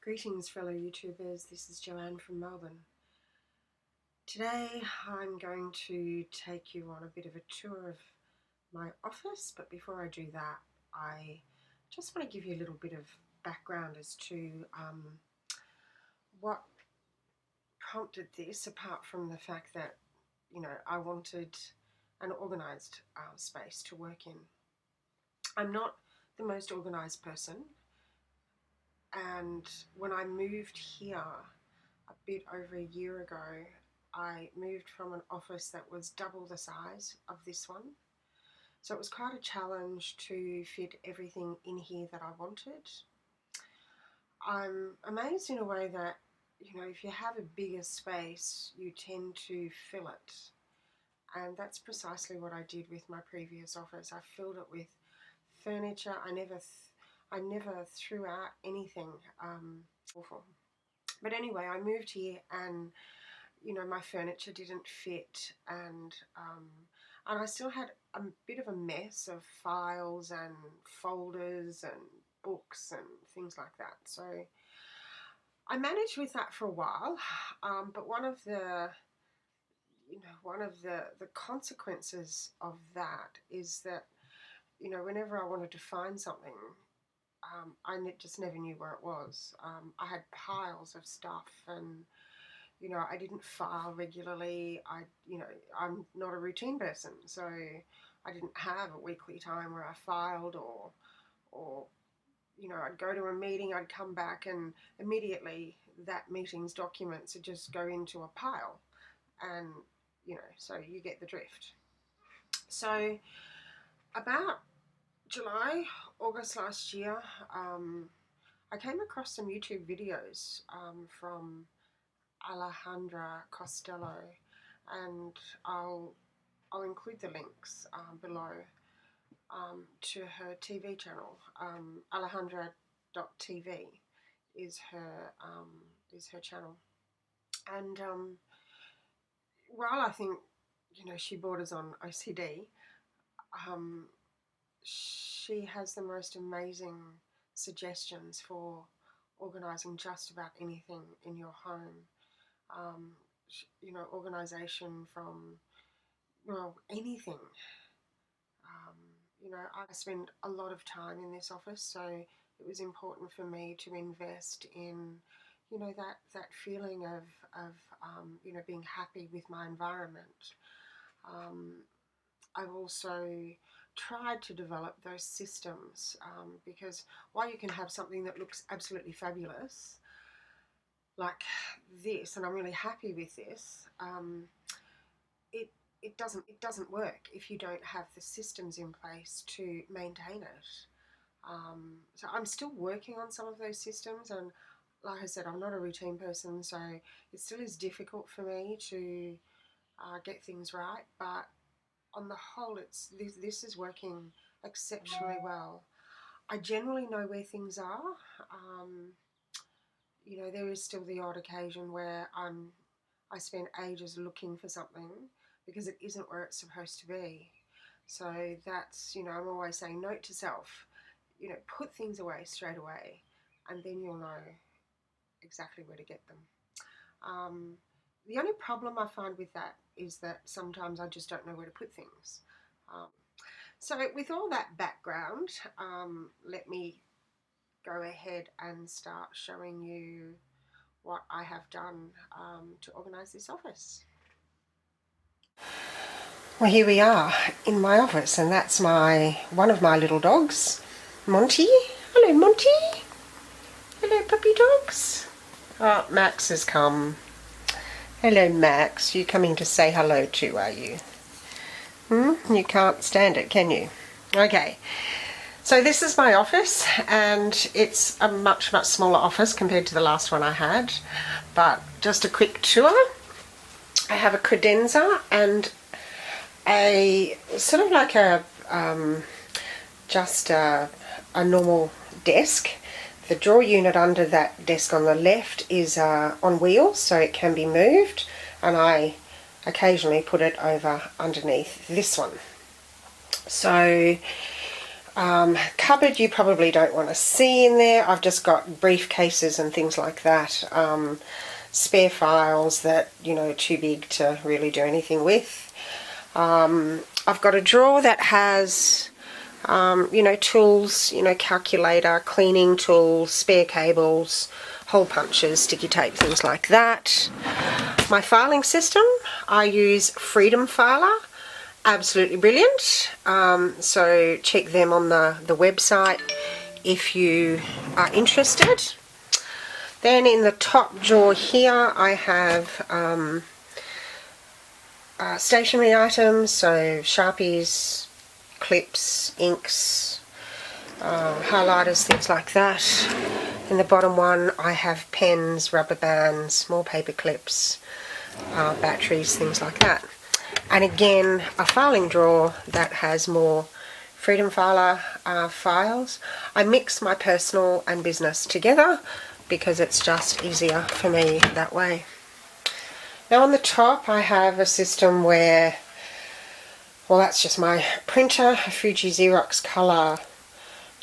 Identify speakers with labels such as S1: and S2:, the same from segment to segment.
S1: Greetings fellow YouTubers, this is Joanne from Melbourne. Today I'm going to take you on a bit of a tour of my office, but before I do that I just want to give you a little bit of background as to what prompted this, apart from the fact that, you know, I wanted an organised space to work in. I'm not the most organised person. And when I moved here a bit over a year ago, I moved from an office that was double the size of this one. So it was quite a challenge to fit everything in here that I wanted. I'm amazed in a way that, you know, if you have a bigger space, you tend to fill it. And that's precisely what I did with my previous office. I filled it with furniture. I never threw out anything awful. But anyway, I moved here and, you know, my furniture didn't fit, and I still had a bit of a mess of files and folders and books and things like that. So I managed with that for a while, but one of the consequences of that is that, you know, whenever I wanted to find something, I just never knew where it was. I had piles of stuff, and, you know, I didn't file regularly. I'm not a routine person, so I didn't have a weekly time where I filed, or you know, I'd go to a meeting, I'd come back, and immediately that meeting's documents would just go into a pile, and, you know, so you get the drift. So about July, August last year, I came across some YouTube videos from Alejandra Costello, and I'll include the links below to her TV channel. Alejandra.tv is her channel, and while I think, you know, she borders on OCD, she has the most amazing suggestions for organising just about anything in your home. You know, organisation from, well, anything. You know, I spend a lot of time in this office, so it was important for me to invest in, you know, that feeling of you know, being happy with my environment. I've also tried to develop those systems, because while you can have something that looks absolutely fabulous like this, and I'm really happy with this, it doesn't work if you don't have the systems in place to maintain it. So I'm still working on some of those systems, and like I said, I'm not a routine person, so it still is difficult for me to get things right, but on the whole, this is working exceptionally well. I generally know where things are. You know, there is still the odd occasion where I spend ages looking for something because it isn't where it's supposed to be. So that's, you know, I'm always saying, note to self, you know, put things away straight away, and then you'll know exactly where to get them. The only problem I find with that is that sometimes I just don't know where to put things. So with all that background, let me go ahead and start showing you what I have done to organise this office. Well, here we are in my office, and that's one of my little dogs, Monty. Hello, Monty. Hello, puppy dogs. Oh, Max has come. Hello, Max. You coming to say hello too, are you? You can't stand it, can you? Okay. So this is my office, and it's a much, much smaller office compared to the last one I had. But just a quick tour. I have a credenza and a sort of like just a normal desk. The drawer unit under that desk on the left is on wheels, so it can be moved, and I occasionally put it over underneath this one. So Cupboard you probably don't want to see in there. I've just got briefcases and things like that. Spare files that, you know, are too big to really do anything with. I've got a drawer that has, you know, tools, you know, calculator, cleaning tools, spare cables, hole punches, sticky tape, things like that. My filing system, I use Freedom Filer. Absolutely brilliant. So check them on the website if you are interested. Then in the top drawer here I have stationery items, so Sharpies, clips, inks, highlighters, things like that. In the bottom one I have pens, rubber bands, more paper clips, batteries, things like that. And again, a filing drawer that has more Freedom Filer files. I mix my personal and business together because it's just easier for me that way. Now on the top I have a system where, well, that's just my printer, a Fuji Xerox Color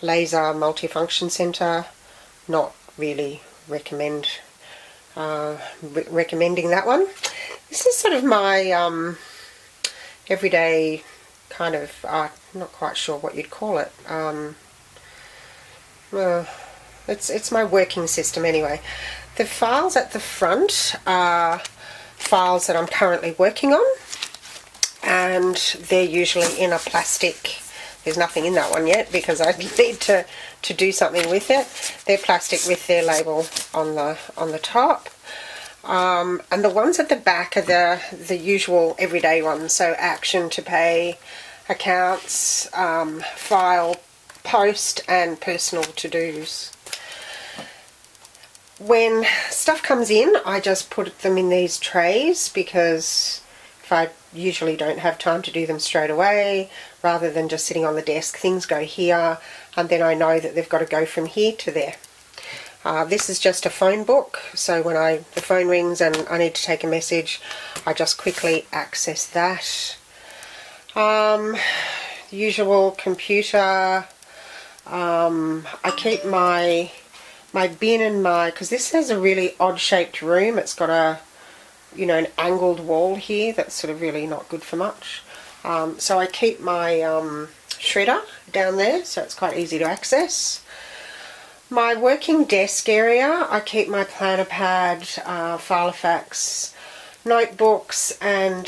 S1: Laser Multifunction Center. Not really recommending that one. This is sort of my everyday kind of, not quite sure what you'd call it. It's my working system anyway. The files at the front are files that I'm currently working on, and they're usually in a plastic. There's nothing in that one yet because I need to do something with it. They're plastic with their label on the top. And the ones at the back are the usual everyday ones, so action to pay, accounts, file, post, and personal to-dos. When stuff comes in, I just put them in these trays because if I usually don't have time to do them straight away, rather than just sitting on the desk, things go here, and then I know that they've got to go from here to there. This is just a phone book, so when the phone rings and I need to take a message, I just quickly access that. Usual computer. I keep my bin and because this has a really odd shaped room. It's got a, you know, an angled wall here that's sort of really not good for much. So I keep my shredder down there, so it's quite easy to access. My working desk area, I keep my planner pad, Filofax, notebooks, and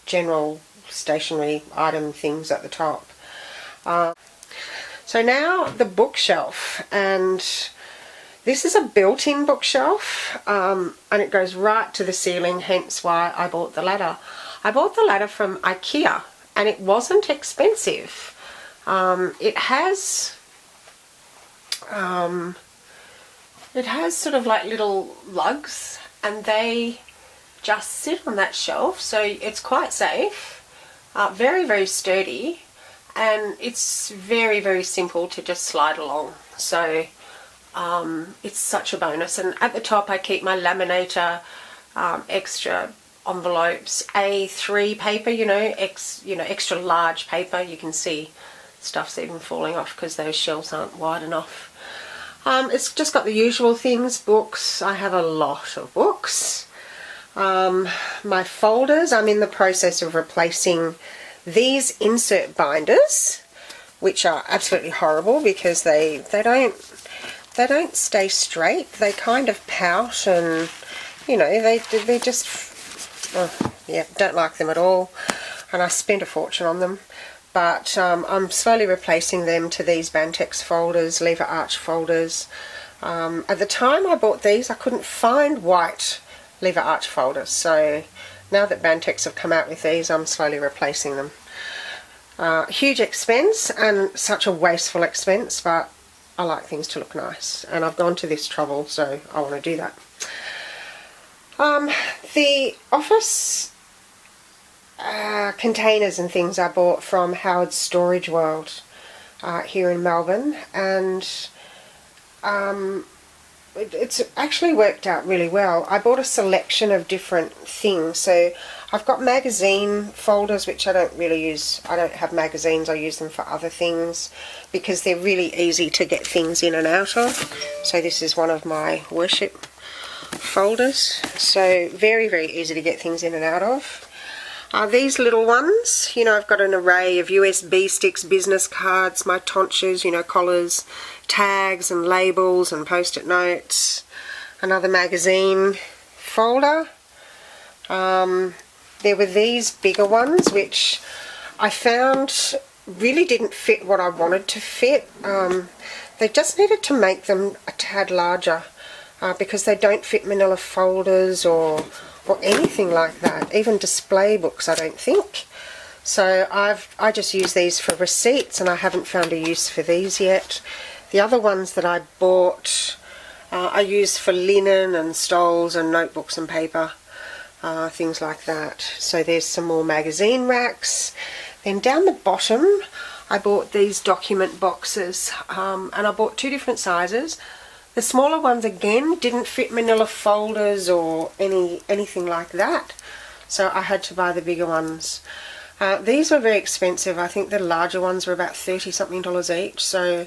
S1: general stationery item things at the top. So now the bookshelf, and this is a built-in bookshelf, and it goes right to the ceiling, hence why I bought the ladder. I bought the ladder from IKEA, and it wasn't expensive. It has sort of like little lugs, and they just sit on that shelf, so it's quite safe, very, very sturdy, and it's very, very simple to just slide along. So it's such a bonus. And at the top I keep my laminator, extra envelopes, A3 paper, extra large paper. You can see stuff's even falling off because those shelves aren't wide enough. It's just got the usual things, books. I have a lot of books. My folders, I'm in the process of replacing these insert binders, which are absolutely horrible because they don't stay straight. They kind of pout, and they just don't like them at all, and I spent a fortune on them. But I'm slowly replacing them to these Bantex folders, lever arch folders. At the time I bought these, I couldn't find white lever arch folders, so now that Bantex have come out with these, I'm slowly replacing them. Huge expense and such a wasteful expense, but I like things to look nice, and I've gone to this trouble, so I want to do that. The office containers and things I bought from Howard's Storage World here in Melbourne, and it's actually worked out really well. I bought a selection of different things. So I've got magazine folders, which I don't really use. I don't have magazines. I use them for other things because they're really easy to get things in and out of. So this is one of my worship folders. So very, very easy to get things in and out of. These little ones, you know, I've got an array of USB sticks, business cards, my tonsures, you know, collars, tags and labels and post-it notes. Another magazine folder. There were these bigger ones which I found really didn't fit what I wanted to fit. They just needed to make them a tad larger because they don't fit manila folders or anything like that, even display books I don't think. So I just use these for receipts and I haven't found a use for these yet. The other ones that I bought I use for linen and stoles and notebooks and paper, things like that. So there's some more magazine racks. Then down the bottom I bought these document boxes and I bought two different sizes. The smaller ones again didn't fit manila folders or anything like that, so I had to buy the bigger ones. These were very expensive. I think the larger ones were about $30 something each, so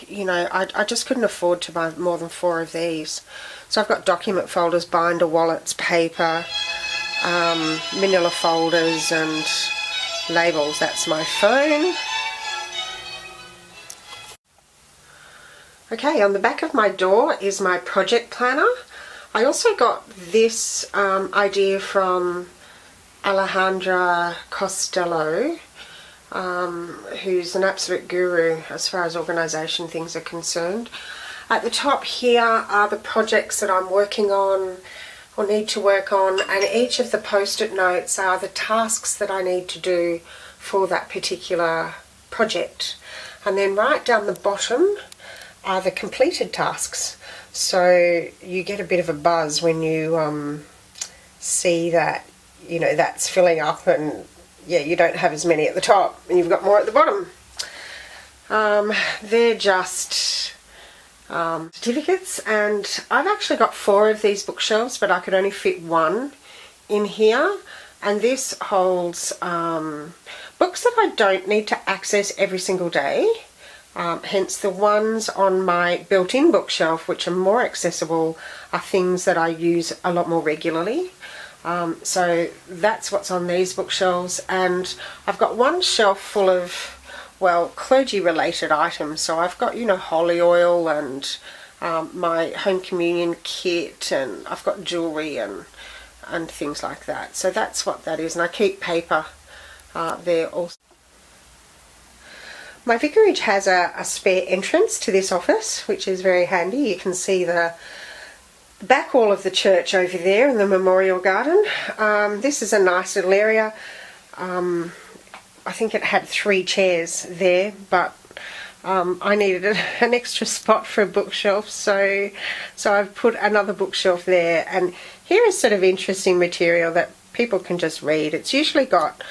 S1: you know, I just couldn't afford to buy more than 4 of these. So I've got document folders, binder, wallets, paper, manila folders and labels. That's my phone. Okay, on the back of my door is my project planner. I also got this idea from Alejandra Costello, who's an absolute guru as far as organisation things are concerned. At the top here are the projects that I'm working on or need to work on, and each of the post-it notes are the tasks that I need to do for that particular project. And then right down the bottom are the completed tasks. So you get a bit of a buzz when you see that, you know, that's filling up and yeah, you don't have as many at the top and you've got more at the bottom. They're just certificates, and I've actually got 4 of these bookshelves, but I could only fit 1 in here, and this holds books that I don't need to access every single day. Hence the ones on my built-in bookshelf, which are more accessible, are things that I use a lot more regularly. So that's what's on these bookshelves, and I've got one shelf full of, well, clergy-related items. So I've got, you know, holy oil and my home communion kit, and I've got jewellery and things like that. So that's what that is, and I keep paper there also. My vicarage has a spare entrance to this office, which is very handy. You can see the back wall of the church over there in the memorial garden. This is a nice little area. I think it had 3 chairs there, but I needed an extra spot for a bookshelf, so I've put another bookshelf there. And here is sort of interesting material that people can just read. It's usually got,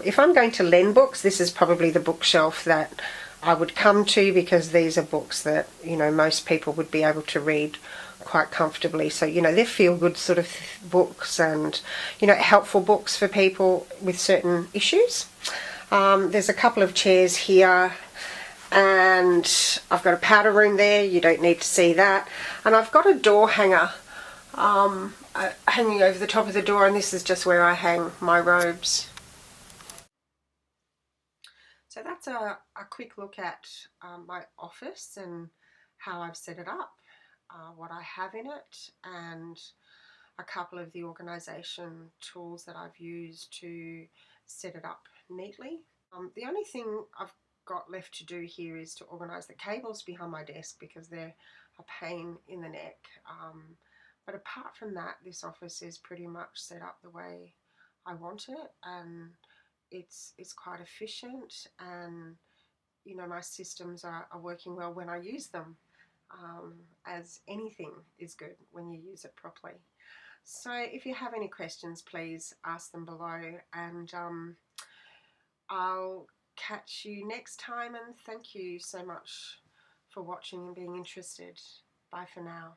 S1: if I'm going to lend books, this is probably the bookshelf that I would come to, because these are books that, you know, most people would be able to read quite comfortably. So, you know, they're feel-good sort of books and, you know, helpful books for people with certain issues. There's a couple of chairs here, and I've got a powder room there. You don't need to see that. And I've got a door hanger hanging over the top of the door, and this is just where I hang my robes. So that's a quick look at my office and how I've set it up, what I have in it, and a couple of the organisation tools that I've used to set it up neatly. The only thing I've got left to do here is to organise the cables behind my desk, because they're a pain in the neck. But apart from that, this office is pretty much set up the way I want it, and it's quite efficient, and you know, my systems are working well when I use them, as anything is good when you use it properly. So if you have any questions, please ask them below, and I'll catch you next time, and thank you so much for watching and being interested. Bye for now.